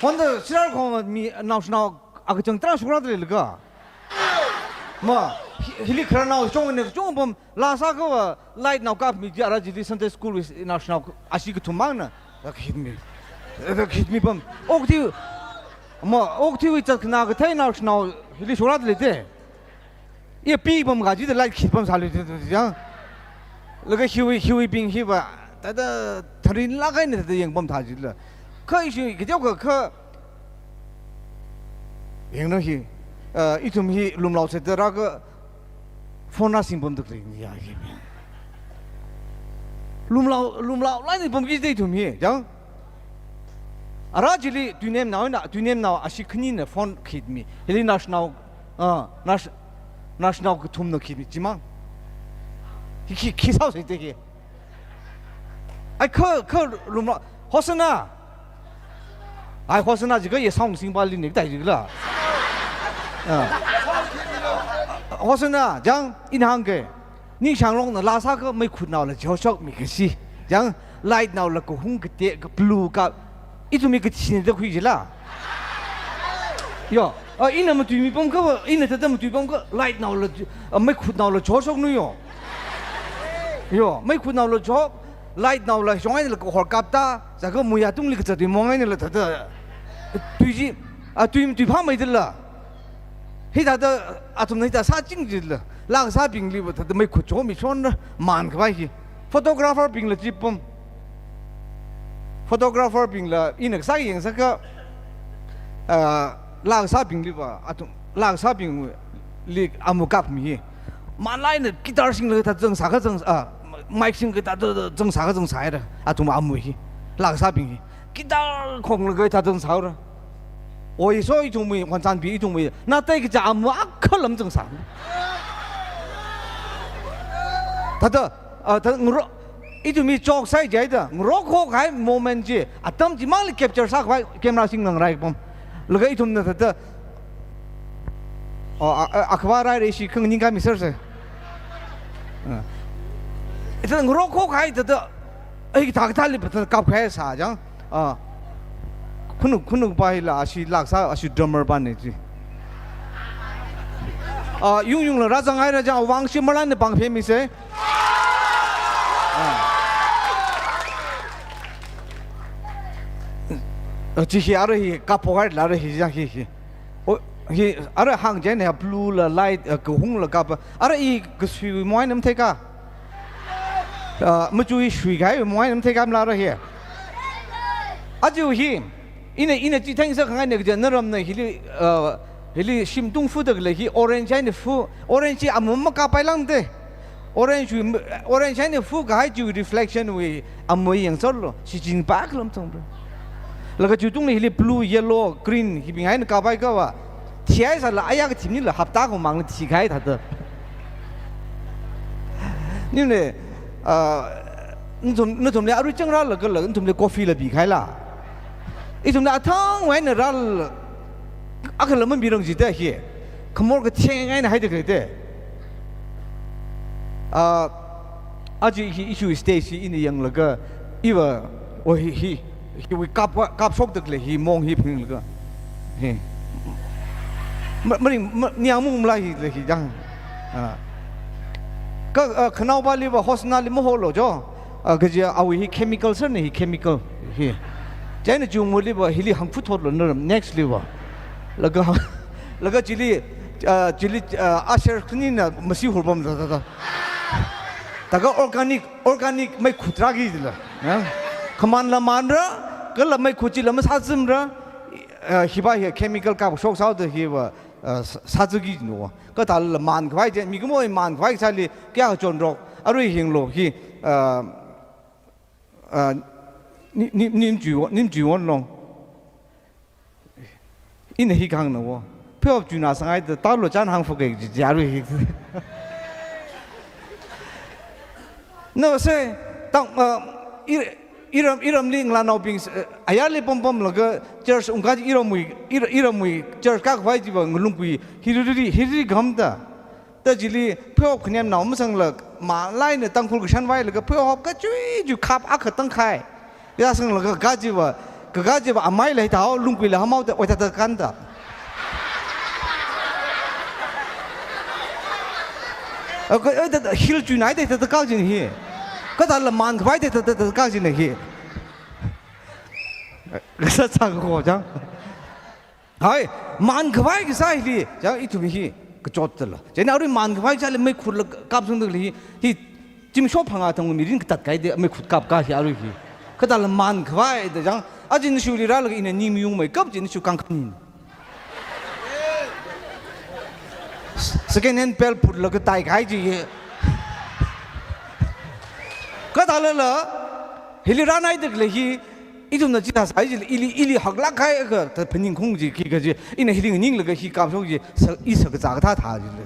먼저 지랄고 미 나오시나 아그 정ጥ랑 수그라들일까 뭐 힐리 크라나오 종은 종범 라사가 라이트 나오까 미지 알아지리 선대 스쿨 나오시나 아시그 투망나 그 범 옥티 뭐 옥티 있자 그나 그 타이 나오시나 힐리 수그라들이대 이 비범 가지도 라이트 기범 살리지 그러니까 휴이 빙 히바 다다 다른 나가 있는 데 영범 다질라 그 그저 그 영능히 이tum히 룸라우세더라가 폰나싱 범득이야 이게 룸라우 라인이 범기대 이tum히 장 아라질이 뒤냄 나와 아시크니네 폰 키드미 헬리 나셔널 나셔널 그 톰노 키드미지만 이 기사서 되게 아이 그 룸라 호스나 아이 호스나 지가 예 상승 발리니 다이지라 호스나 장 인항게 니 상롱의 라사가没苦恼了就说没个事장 라이트 나올라 그 홍그때 그 블루가 이좀이 그 신의 그이지라 요 이놈의 뒤미 범거 이네 때문에 뒤 범거 라이트 나올라 没苦恼了就说누요 요没苦恼了就라이트 나올라 정말 그 헐갑다 자그 뭐야 뚱리 그 저기 멍에는 더 뒤지 뒤파매들라 히다다 아톰 히다 사징질라 랑사 빙리부터 매 고초미 손 만가이 포토그래퍼 빙라 집범 포토그래퍼 빙라 이네 사이 영사가 랑사 빙리바 아톰 랑사 빙리 아무갑미 만라이는 기타 싱을 다 정사가 정 마이크 싱을 다 정사가 정사이라 아톰 아무히 랑사 빙이 기타 공을 다 정사라 我一说一种没换占比一种没，那这个家么可能正常。他的他我一种没做晒在的，我可还 moment ji，啊，当时忙里 capture 啥块 camera 性能来不？那个一种呢，他的akhbar 来的是更应该没事噻。这我可还他的，他里不他搞开啥样啊？ kunuk bahila ashi laksa ashi drummer baneti yung la razang ai raja wang shi malan ne bang phe mi se chi hi ara hi ka pogai la ra hi ja hi hi ara hang je ne blue la light ko hung la ka ara I ko sui moi nam the ka ma chui sui gai moi nam the ka la ra hi aju hi 이네 지탱에서 강한 내 그저 너럼네 힐리 심동푸덕래 히 오렌지네 푸 오렌지 아무마 까발랑데 오렌지네 푸가 하주 리플렉션 위 아무이 양설로 시진 바클럼 통브 라가 주동네 힐리 블루 옐로 그린 히빙하이는 까발가와 티아이사 아야가 팀니를 합다고 막는 티가이 다더 니네 너좀 내 아루 정라를 걸러 좀내 커피를 비카이라 이 좀 나탕 왜는 랄 아클러면 미렁지대 히 그뭘 그 팅에는 하이드 그때 아주 이슈 스테이시 이니 영러가 이와 오히 위 갑 속득래 히 몽히 핑러가 히 머리 냐몽라히 장 그 그나발리바 호스날리 모홀로죠 그지 아위 케미컬 선이 케미컬 히 쟤는 지금 뭐 리버 힐리 한푸 토를 넣으면 next 리버 라가 질리 아셔 큰이나 뭐시 홀범 다가 오르가닉 매 쿠트라기들라 그만라 만라 그라 매 쿠치라면 사슴라 히바히 케미컬 값 속사도 히바 사즈기 노 그달라 만 과이 제 미그모이 만 과이 살리 깨가 존록 아루이 행로 히 님 주원 롱 이네 희강 노 표 주나 상하이도 따로 잔 항포게 자루 히 너세 땅 이름 링라 노빙 아야리 봄봄 러가 저스 웅가지 이름이 저스 각 화이지바 응룽구이 히르리 감다 따질리 표 그냥 나오면서 마라이네 땅풀 그 샨와이 러가 표 합가 쭈이주 캅 아크 땅카이 야승 러가 가지바 个个就把买来头弄贵了，他冇得为他的干的。个hill 住哪的他的高进去，个他了满快的他高进去，个是咋个过讲？哎，满快个啥哩？讲一图去个做得了，现在我们满快家里没苦了，搞不成的哩，去。जिम शॉप हंगा तो मेरी इनके तत्काई दे मैं खुद काप का यार ही कदाल मान खवाए दे जहाँ आज इन शुरू रा लगे इन्हें नीम यूं में कब जिन शु कांग खनी सेकेंड हैंड पेल पुट लगे ताई खाई जी ये कदाल ला हिली रा नाई देख ले ही इधर न जिता साइज इली हगला खाए अगर तो पनिंग खोंग जी की का जी इन्हें हिली निंग लगे ही काम शोक जी इस हग जाग था जी ले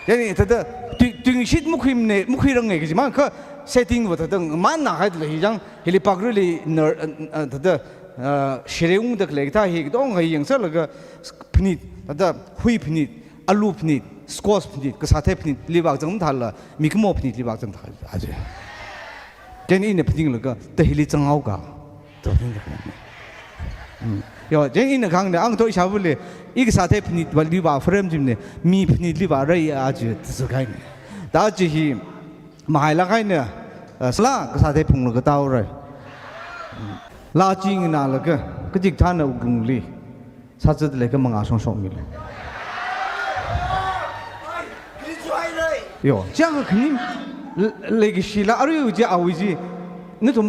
yani tada tingshit mukhim rang ne gi man kha setting wa tada man na haid le jang hili pagri ner tada shireung dak le ta hi dong hai yang sa laga phnit tada hui phnit alu phnit squash phnit ka sathe phnit libak jang thal la mikmo phnit libak jang thal aje yani ne phning laga ta hili changau ka to phning yo jeng in khang ne ang to isha bule ik sathe phnit wali ba frame jim ne mi phnit li ba rai a ji tsu khai ne da ji hi mai la khai ne sla ka sathe phung la ka taw rai la jing na la ka jik than na gung li sa zhe le ka manga song song mi le yo jiang ge肯定le ge shi la aru ji a wi ji那从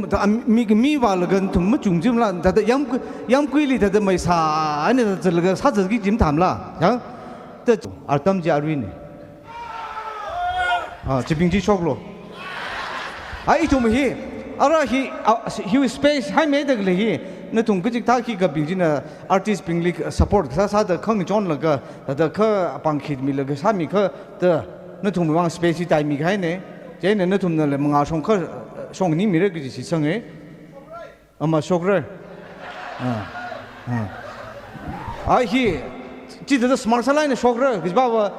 米瓦那个从么中间啦，他的养龟里他的没啥，那这个啥子给金谈了，啊，这二当家瑞呢，啊，这边去说了，啊，一种么he，he space 还没得个嘞，那从个这他去个边境呢 ，artist 边里 support， 啥的康庄那个，他的可帮起米那个啥米可的，那从么往 space 带米开呢，这呢那从那来么阿上可。song ni mire gi si sang e ama shokre ai hi ji de smart sala ne shokre gi ba wa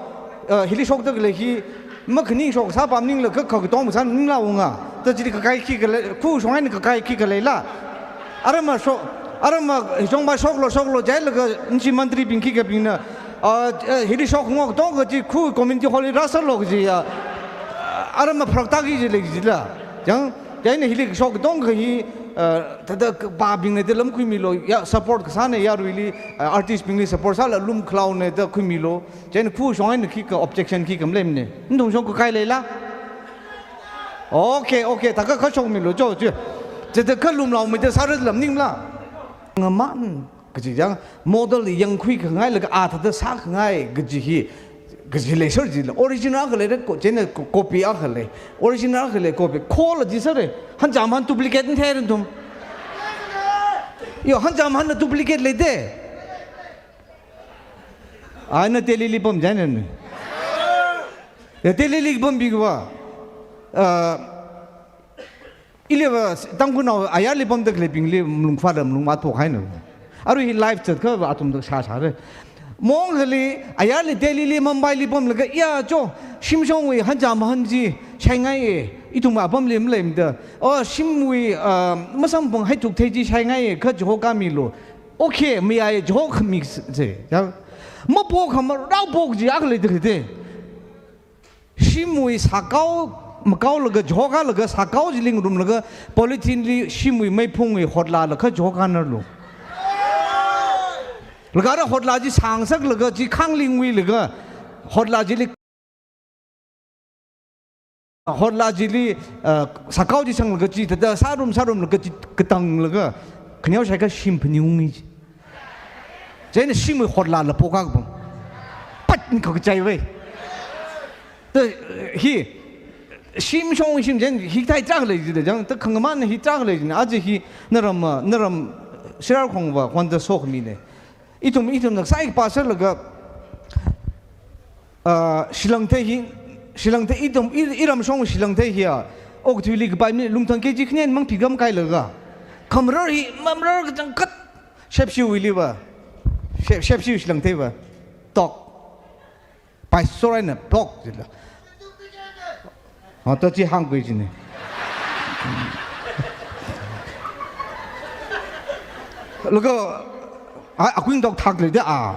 hili shok de le hi ma khni shok sa pam ning le ka ka dong san ning la wonga de ji ka kai ki le ku shong ai ka kai ki ka le la arama shok arama jong ba shok lo jai le ga nchi mantri bin ki ka bin na hili shok ngok dong ga ji ku community hall ra sa lo ji ya arama phrak gi ji le ji la jang cái này hili shok dong cái tada ba bing ne de lam kui milo ya support ka sa ne ya really artist bing ne support sa la lum clown ne de kui milo chen khu shong ne ki ka objection ki kam lem ne ndong shong ko kai le la okay ta ka shong milo jo ju je de ka lum lao me de sa re lam ning la ngaman cái gì jang model yang kui ka ngai la ka a ta de sa ngai cái gì hi cái gì lấy số gì là original cái này có trên là copy à cái này original cái này copy khó là gì sao đấy hắn chạm hắn duplicate như thế rồi thùng yo hắn chạm hắn là duplicate lấy đấy ai nó tele li bom giải này tele li bom bị cái ile ba tăng quân nào ai li bom được lấy bình li lùng phát lùng mát thuộc hay nữa à rồi live chợt cái vào tụm được xa đấy mong hali ayali Delhi li Mumbai li bom laga ya jo shimshong wi hanjam hanji shanghai e ituma bom lim lem da o shimwi masam bong hai tuk theji shanghai kha jo ka mi lo okay mi ai jo mi je ya mo bo kham rao bo ji ak le de de shimwi sakao makao laga jo ka laga sakao ji ling rum laga polythene li shimwi mai phung wi hotla la kha jo ka na lo लगा रहा होटलाजी सांसक लगा जी खांगलिंगवी लगा होटलाजी ली होटलाजी ली सकाउ जी संग लगा जी तदा सारुम लगा जी कतंग लगा खन्याव शायका शिम्पनी उंगी जैन शिम होटला ल पोका बम पट निको चाहिए तो ही शिम शोंग शिम जैन ही ताई चाग ले जी जंग तो खंगमान ही चाग ले जी आज ही नरम शिरार खोंगवा वंद सोख मीने itum nak sai pasal laga Shilangte iram song Shilangte hiya ok thuli ga pai lungthang ke ji khnen mang phigam kai laga khamrar hi mamrar ga jangkat shepshu wili ba shepshu Shilangte ba tok pai sorai na tok jila ha to ji hang gui ji ne 那个滚到他里的啊，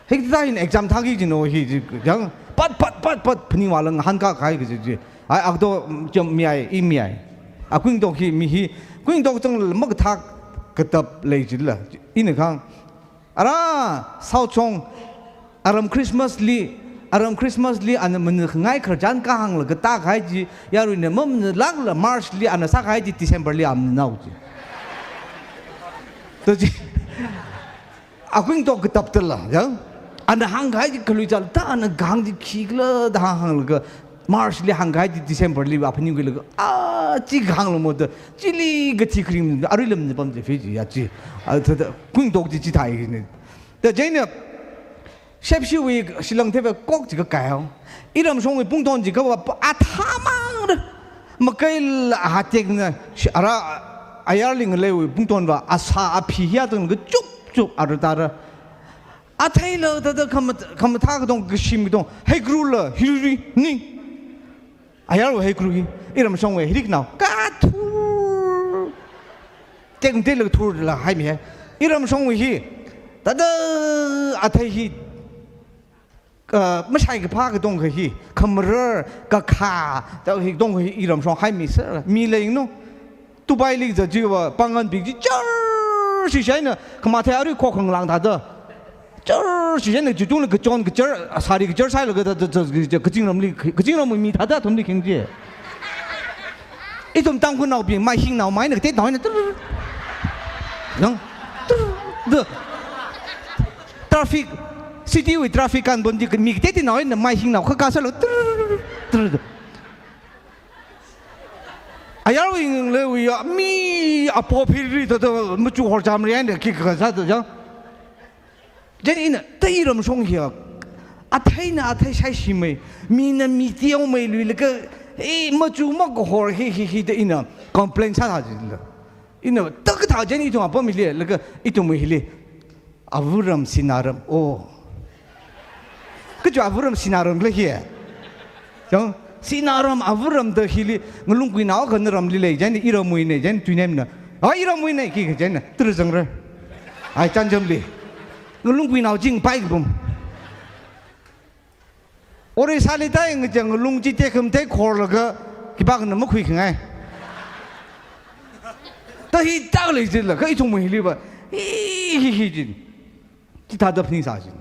嘿，在那 exam 他给进哦，嘿，这样不，你话了，汉家开个这，都就米滚到去米，滚到中么个他个得来着了，因为看，少冲，Christmas 里，安那么ง่ายขยันกาง了个大开机，要是呢，么拉了 March 里，安那啥开机 December 里安那闹着，对不对？滚到个得的了，样，安那行开机考虑着，但安那gang的起了，但行了个。March 里行开的 December 里话，朋友个那个这个行了么的，这里个提克林，阿瑞了么帮着飞机呀，这他的滚到的这台呢，但真呢。是不是为是让他们国这个改哦？一人说为碰到这个话他妈的，么该了这个呢？是零来为碰到话啥皮呀？都那个足他了，他个东个心不动，黑咕了，你。我黑咕噜，一人说为黑闹，土，这个那个土了还没，一人说为黑，他的黑。ไม่ใช่กับผ้ากระดงคือฮีคำเรือกับขาแต่ฮีดงคืออีรำสองให้มีเสือมีเลยนู้ตุบายลีจะจีว่าปังกันปีจีจ้าสิใช่เนี่ยขมาเทียรี่ข้อข้างหลังท่าเด้อจ้าสิใช่เนี่ยจุดนู้นก็จอนก็เจอสารีก็เจอใช่แล้วก็ก็จริงเราไม่มีท่าเด้อทุ่มดีแข็งจีไอ้ทุ่มตั้งคนเอาเปลี่ยนไม่หิ้งเอาไม้เนี่ยเต้นหน่อยเนี่ยยังเด้อทราฟิกCity with traffic kan bondi mi teti na na mai hing na kha ka sa lo ayar wing le wi mi apopiri to mu chu hor jam rian de ki ka sa to jang jen in dai ram song hia athai sai shi mai mi na mi tiao mai lu le ka mu chu ma ko hor hi de in complain sa ha ji le in ta ka ta jen i to pa mi le ka i to mi le avuram sinaram oh 그저 아브람 시나람 그래 정 시나람 아브람 더 힐리 응룽구이 나와 건너람 릴레 이제 이러무이네 이제 뒤냄나 이러무이네 기 이제 들어정래 짠점리 응룽구이 나와 징 바이금 오래 살리다 이제 응룽지 때 금때 콜러가 기박은 너무 퀴 그냥 더히 딱을 이제 그 이종 힐리 봐 히히히 기타도 핑사지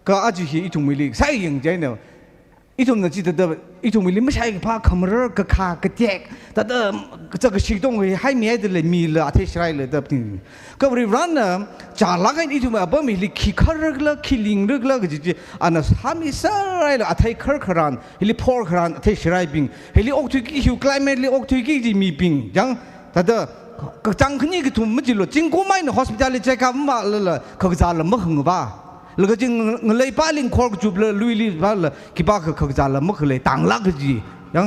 그 아주 이 종밀이 사이행제네 이 종는 지도도 이 종밀이 뭐 사이 봐 카메라 그카 그택 다다 저거 시동이 하이미애들 미를 아테시라이를 답tin 그 우리 런너 자라가 이 종이 아범이 키커르글라 킬링르글라 그지 아나 하미사라이를 아테이 커커란 힐리 포커란 아테시라이빙 힐리 옥투기 휴 클라이메트리 옥투기 미빙 장 다다 그 장근이 그 돈무질로 진고마이는 호스피탈리 체크업 말을 거기 잘을 먹은 거 봐. แล้วก็จึงเลยป้าลิงคอร์กจูบเลยลุยลีบ้านเลยกี่ป้าเขาจะละมักเลยต่างลักจียัง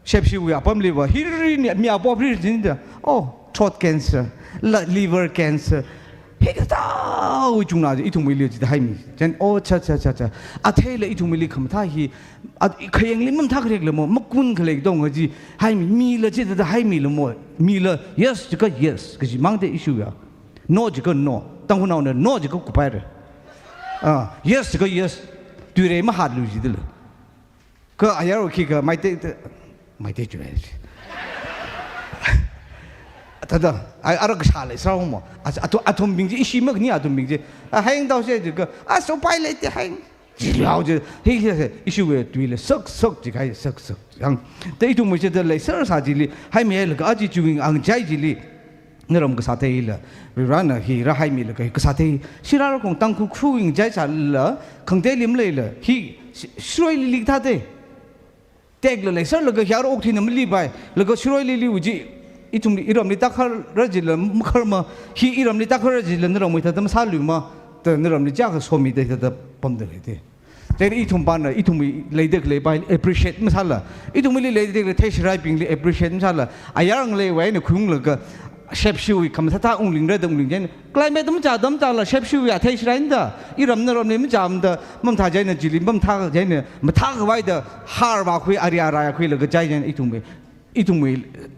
เชฟชิวอ่ะผมเลยว่าฮิริเนี่ยมีอาบอบริจินเดอโอ้ทรอตแคนเซอร์ลิเวอร์แคนเซอร์เฮ้ยก็ต้าจุงน่าจะอีทุ่งมิลลีจะให้มีเช่นโอ้ช่อาเทเลยอีทุ่งมิลลีคำท่าฮีเคยยังลิมันท่าเรียกเลยมั้งมักกุนเขาเลยตรงก็จีให้มีเลยจีจะให้มีเลยมั้งมีเลย yes จะก็ yes ก็จีมั่งแต่อิชูอ่ะ no จะก็ no ตั้งคนเอาเนี่ย no จะก็กูไปเลยyes 这个 yes 对人没哈路子的了，可哎呀我去个买得出来的，他的那个啥来啥么？阿童名字一时没个你阿童名字，还用到现这个手摆来的还治疗就嘿嘿，一时为对了，熟就开始熟，样，但一种没些的来啥啥子哩，还没那个阿姐就用昂在子哩。那我们个啥子了？比如那he ra hai mi了个啥子？是那个当初苦应在啥了？肯定领来了，he 水里他的，带了来啥了个下屋天那么礼拜，那个水里有几一种一种里打开热子了，么开嘛？he 一种里打开热子了，那种没他怎么啥流嘛？的那种里价格说明的他的帮得来的。แต่อีทุ่มปานน่ะอีทุ่มเลยเด็กเลยไป appreciate ไม่ใช่ละอีทุ่มเลยเด็กเลยเทสไรปิงเลย appreciate ไม่ใช่ละอายังเลยไว้เนี่ยคุ้งเลยก็เชฟชิวคำท่าองค์ลิงเรื่ององค์ลิงเจนกลายเป็นต้องจ่าละเชฟชิวอยากเทสไรน์เด้ออีรำเนี่ยไม่จ่ามันเด้อมันท่าใจเนี่ยจิลิมันท่าใจเนี่ยมันท่าไว้เด้อฮาร์ว่าคุยอาริอาราคุยเลยก็ใจเนี่ยอีทุ่ม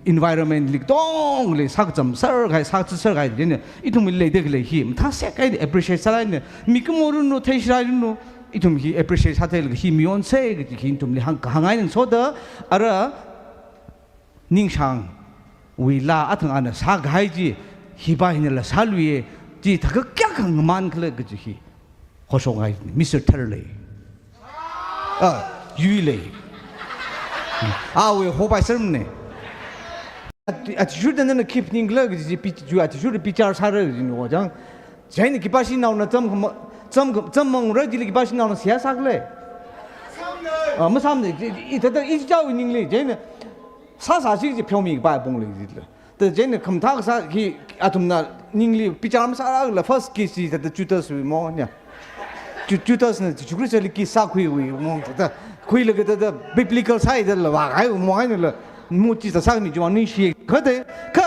environment lik dong le sak jam sar gai sak sar gai ne itum le de le hi tha se kai appreciate sala ne mi ko moru no thai shra no itum hi appreciate sa the le hi mi on se gi hi tum le hang hangai nang so da ara ning sang wi la athang ana sa gai ji hi ba hin la sa lui ji tha ka kya khang man khle gi hi ho so gai Mr. Terle yu le we ho ba serm ne attitude and keep ning leg ji pi ju attitude pi char sa re ji no jang jain ki pa shi naw na cham mong re ji ki pa shi naw na sia sak le ma sam ne i ta i jao ning le jain sa shi ji phyo mi ba bong le ji le de jain kham tha sa ki atum na ning le pi char ma sa la first ki si ta ju ta su mo nya ju ta ne ju gri se ki sa khui wi mo ta khui le ga da biblical side la wa ga mo ga ne le目击者上你就往那些，可得可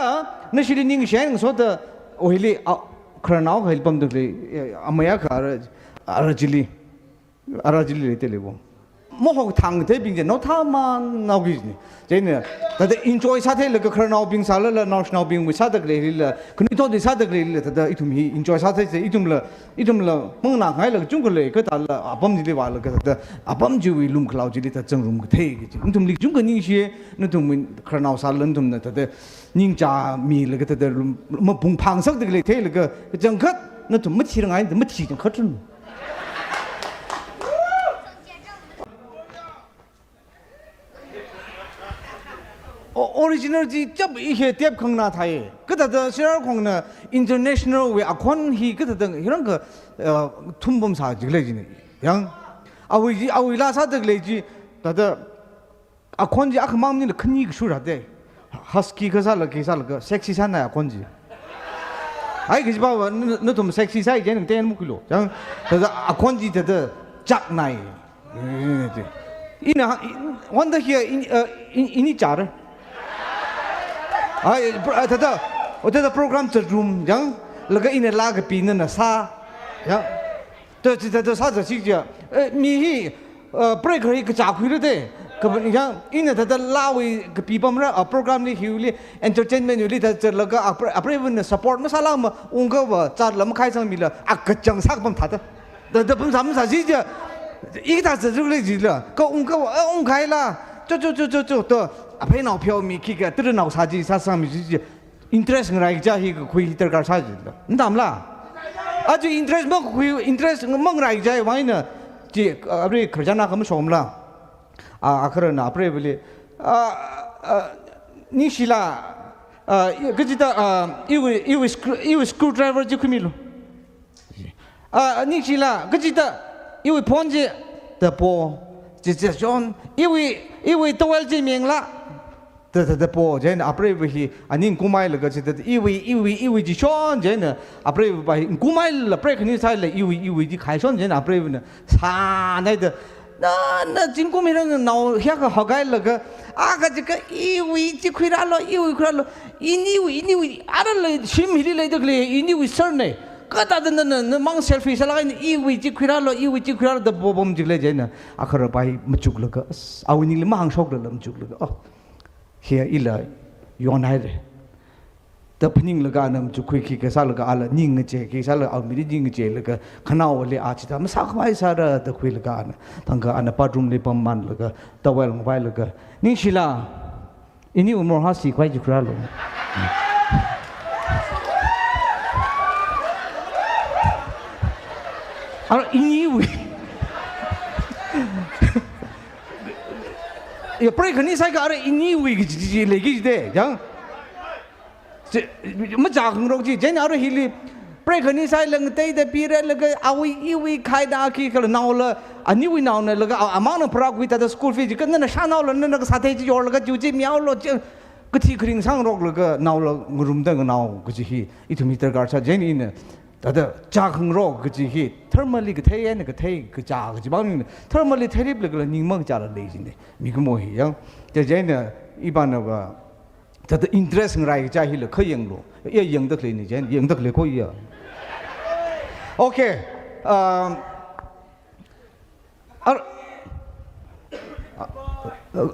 那些的人先说的，我里可能还帮得嘞，阿没呀可阿吉里来得嘞不，莫好汤的并且那他妈那个呢，真的，但是 enjoy 啥的那个可能并啥了了，那并为啥的嘞了，可你到底啥的嘞了，他一同去 enjoy 啥的，一同了，蒙那海了中国嘞，可他了阿帮吉里话了，可他阿帮就为龙克劳吉里他整容个忒个，你同里中国人些，你同们可能啥了，同那他的人家米了个他的么碰胖色的嘞忒那个整个，那同没提人爱，没提就可真。original ji jab I he tep khang na thai kada da shar khong na international we akhon hi kada da hirang ka thumbom sa ji le ji ne yang awi la sa da le ji da da akhon ji akhmam ni khni shu ra de husky ka sa la ke sa la ka sexy sa na akhon ji ai ke ba na tum sexy sa je ne ten mu kilo yang da akhon ji da jak nai ina wanda here ini jar the program to room young laga in a lag pin na sa ya the sa ji ja mi hi break hi ka cha khu de ka yang in the lawi ka pi bam ra program ni hiuli entertainment li the laga apre support masala ma unga wa cha lam khai sang mi la ak chang sak bam tha the bam sam sa ji ja I ta zhe le ji la ka unga wa ung khai la to apre nào phiêu mi khi cái từ nào sa ji sa sang mi ji interest ngai ja hi ko khui ter kar sa ji la ndam la a ju interest mo khui interest mo ngai ja wa ina ji apre khajana kam som la a akhra na apre bele ni shila cái gì ta yêu screwdriver ji khumi lo ni shila cái gì ta yêu phone ji的波这种因为都要见面了。的波，这阿不是去，你购买那个是因为就选这呢，阿不是把购买了，不是肯定才来因为就开选这阿不是呢，差那的，那经过没人闹下个好改那个，个这个因为就亏了，因为阿拉来心里来这个因为事儿呢。kata na mang selfie sa lain iwi ji khira da bobom jigle jena akhar pai mchuk laga awini le mang shok lam chuk laga here ila yonai re da phning laga nam chu khui ki ka sa laga ala ning che ki sa la aw mi ning che laga khanaw le a chi ta ma sa khwai sa ra da khui laga ana tanga ana padrum le pam man laga tawel ngwai laga ning shila ini umur ha si khwai ji khira lo 이니 야 브레이크 니 사이가 알아 이니 위 레기데 양 뭐 작은 거지 쟤는 알아 힐리 브레이크 니 사이 랑 때데 비레 르가 아위 이위 카이다키 그 나올라 아니 위 나오네 르가 아마는 프라고 있다 스쿨 피지 끝내는 샤나올라 너가 사태지 요르가 주지 미아올로 그티 그린 상록 르가 나올라 rum다 그 나오 그지 이 미터 가차 쟤는 다들 작은 로 그지 thermally 그 태에는 그 태 그 자 그지 방는 thermally terrible 그 닝멍 자라 레진데 미그 뭐히 양 제제는 이반어가 다들 interest 라이 자힐 그 영로 예 영덕 레니 제 영덕 레 고이야 오케이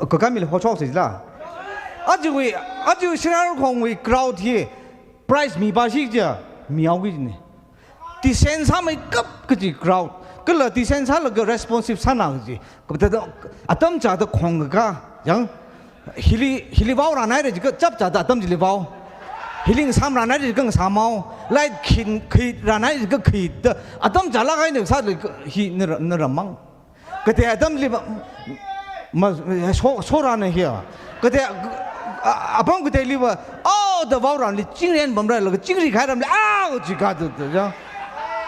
그 감일 호초스이라 아주 신화를 공의 crowd price 미바시자 미야기네 디센사의 급 그지 crowd 그러 디센사를 그 responsive 사나지 그때 아담자도 공가 양 힐리바우라 나이래 그 잡자다 아담 힐리바우 힐링 삼라 나이래 그 사마우 라이 킨라 나이래 그 키드 아담 잘라가 있는 사들 히 너라망 그때 아담 리바 소라는 히야 그때 아방 그때 리바 더 바우라니 찡렌 범라를 그 찡리 가람래 아우 지가도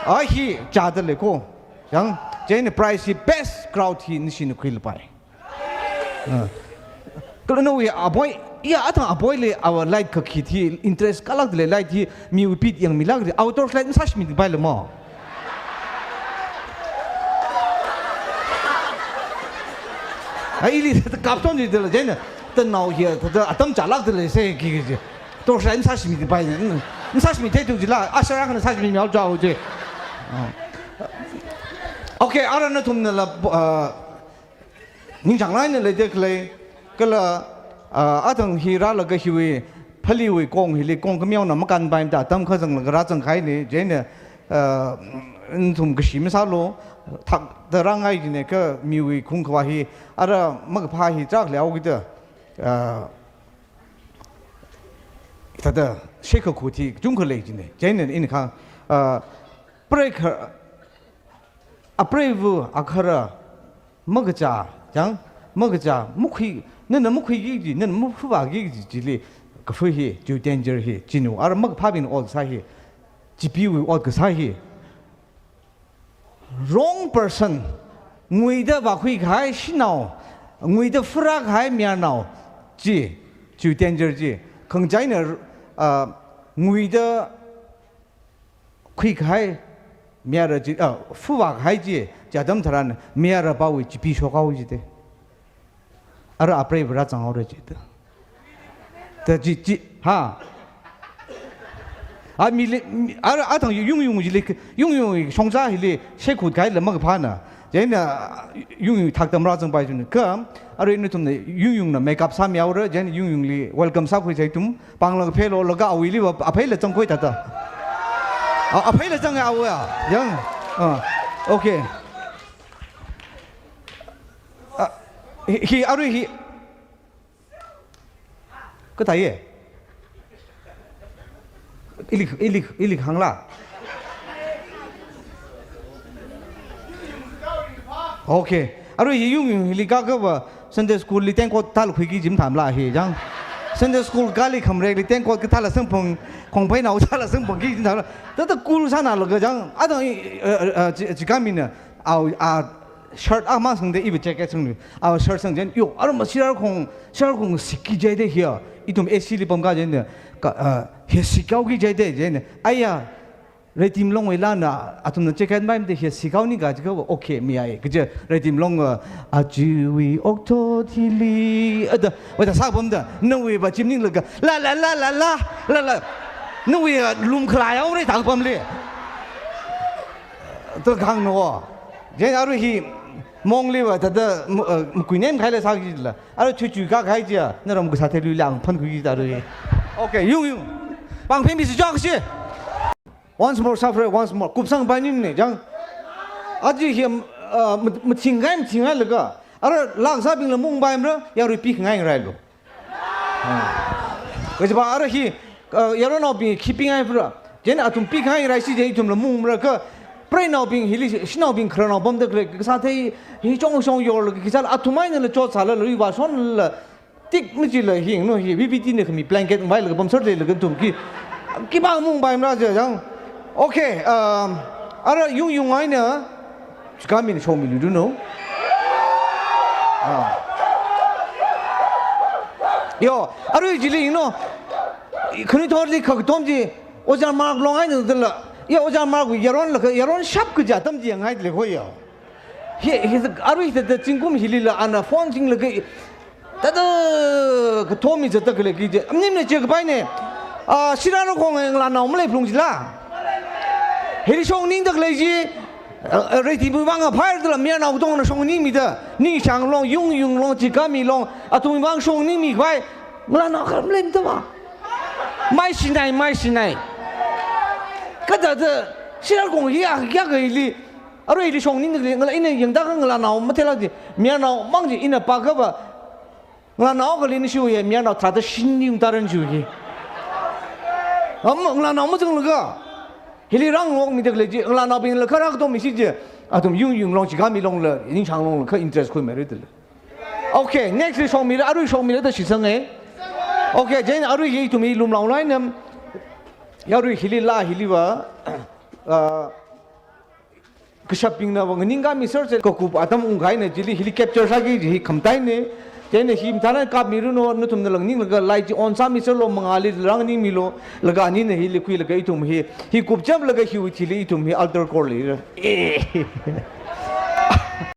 아히 자들레고 양 제네 프라이스 베스트 크라우드 히 니시는 퀼바이 그러나 왜 아보이 야 아타 아보이레 아워 라이트 그 키티 인트레스트 깔락들레 라이트 미 리피트 양 밀라그리 아우토 라이트 사시미 바이레 뭐 아이리 갑톤지들 제네 tân nào here the atom chalak de se ki ji to shan sa shimi de bai ne sa shimi te tu ji la a shara kan sa shimi miao zhao ji okay ara na tum ne la ning chang lai ne le de klei ke la a tang hi ra la ge hi we phali we kong hi le kong ke miao na ma kan bai da tam kha jang la ra jang khai ne je ne tum ge shimi sa lo thak de rang ai ji ne ke mi we khung khwa hi ara ma pha hi chak liao gi de他的 shake 苦体中可累进的，真的你看break a brave a kara 么个家讲么个家么亏那么亏一句那么不把一句之类个飞去就 danger 去进入而么个怕病哦啥去只比为哦个啥去 wrong person 我的把亏开是闹我的弗拉开面闹जी जो danger जी खंग जाए न मुई द खुई खाए मेरा जी फुवा खाए जी जादम थरान मेरा बावी जी पीछो खाओ जी दे अरे अपने बड़ा चांगो रे जी तो जी हाँ आ मिले अरे आ तंग 용 송자 힐리 शेखुद खाए लमक फाना जेना 용 탁담 라정 바이주는 그 아래는 좀 융융나 메이크업 사미아우르 제니 융융리 웰컴 사쿠이 제이툼 방랑 페로로가 아위리 앞에를 좀 거의 다다 앞에를 좀 아우야 영 오케이 히 아루 히 그 다예 일리 강라 오케이 아루 히 융융 리가 그 Sunday school li tengko tal khui gi jim tham la he jang Sunday school gali khamre li tengko ki thala sang phong khong phai nau thala sang phong gi jim tham ta ta kul sa na lo ga jang a dang ji ga min a shirt a ma sang de i jacket sang a shirt sang jen yo ar ma sirar khong sikki jai de here itum ac li pom ga jen ne he sikau gi jai de jen aya 레팀 롱 외라나 아tum나 체크한 바임데 히 시가우니 가지고 오케이 미아이 그저 레팀 롱 아주위 옥토틸리 어다 왜다 사범다 너왜 봐 짐닝 러가 라라라라라 너왜 룸 클라요 우리 다 범리 또 강노 제 아루 히 몽리와 다다 무구Nem खाइले 사기질라 아루 추추가 가이지야 너럼 그 사태를 량 펀구기 다르 오케이 융융 방패미스 정시 Once more suffer, once more. Kupsang banim ne, jang. Aji hiam, mcingay laga. Ara langsa bing la mung baim ra, ya repeat ngay rai lo. Kasi ba ara hi, yaro na bing keeping ay fra. Jen atum pick ngay rai si jen itum la mung ra ka. Pray na bing hili, shina bing kra na bom de kre. Kasate hi chong yor la kisal atumay na la chot sala la riwa son la tik mchi la hi no hi BBT ne kami blanket ngai la bom sor de la tum ki ba mung baim ra jang. 오케이 알아 융융 아이나 가민이 쇼미리 루노 요 알아 지리 이노 그니 더리 그 dom지 오자 마크 롱 아이는 들라 야 오자 마크 여론 샵 그자 dom지 양아이 들 거요 히 알아 이제 진금 힐리라 아나 폰 징르 그 다들 그 도미 저다 그래 이제 암님네 저 바이네 시라노 공행 라 나옴래 플롱지라 हेरी शोंग तक लेजी रेती बुबांग फायर दला मिया ना उदोंग ना शोंग निंग मिदा निंग शांग लोंग युंग लोंग चिका मी लोंग अतुम बांग शोंग निंग मी खाय ngla na kham len ta ba mai sinai ka da de sia gong ya ga li aru li song ni ngla ina yang da ngla na ma te la di mia na mang ji ina pa ka ba ngla na ga li ni shu ye mia na ta de xin ning da ren ju ye ngla na ma zeng le ga hili rang long mi de le ji ngla na bin le ka ra do mi si ji啊，同用long 几个米long了，人长long了，可 interest 会买的了。OK， next 上米了，阿瑞上米了的学生哎。OK， 今天阿瑞也同米弄long来呢，阿瑞希里拉希里哇，个 shopping 呢，我们人家米 search 个股阿他们ungai呢，这里希里 capture 啥个，希 kamtai 呢，今天希他那卡米了喏，那同那冷宁那个来就 on 啥米 search lo mengali 冷宁米lo，那个你呢希里亏那个一同希，希股 jam 那个希会希里一同希 alter core 里了。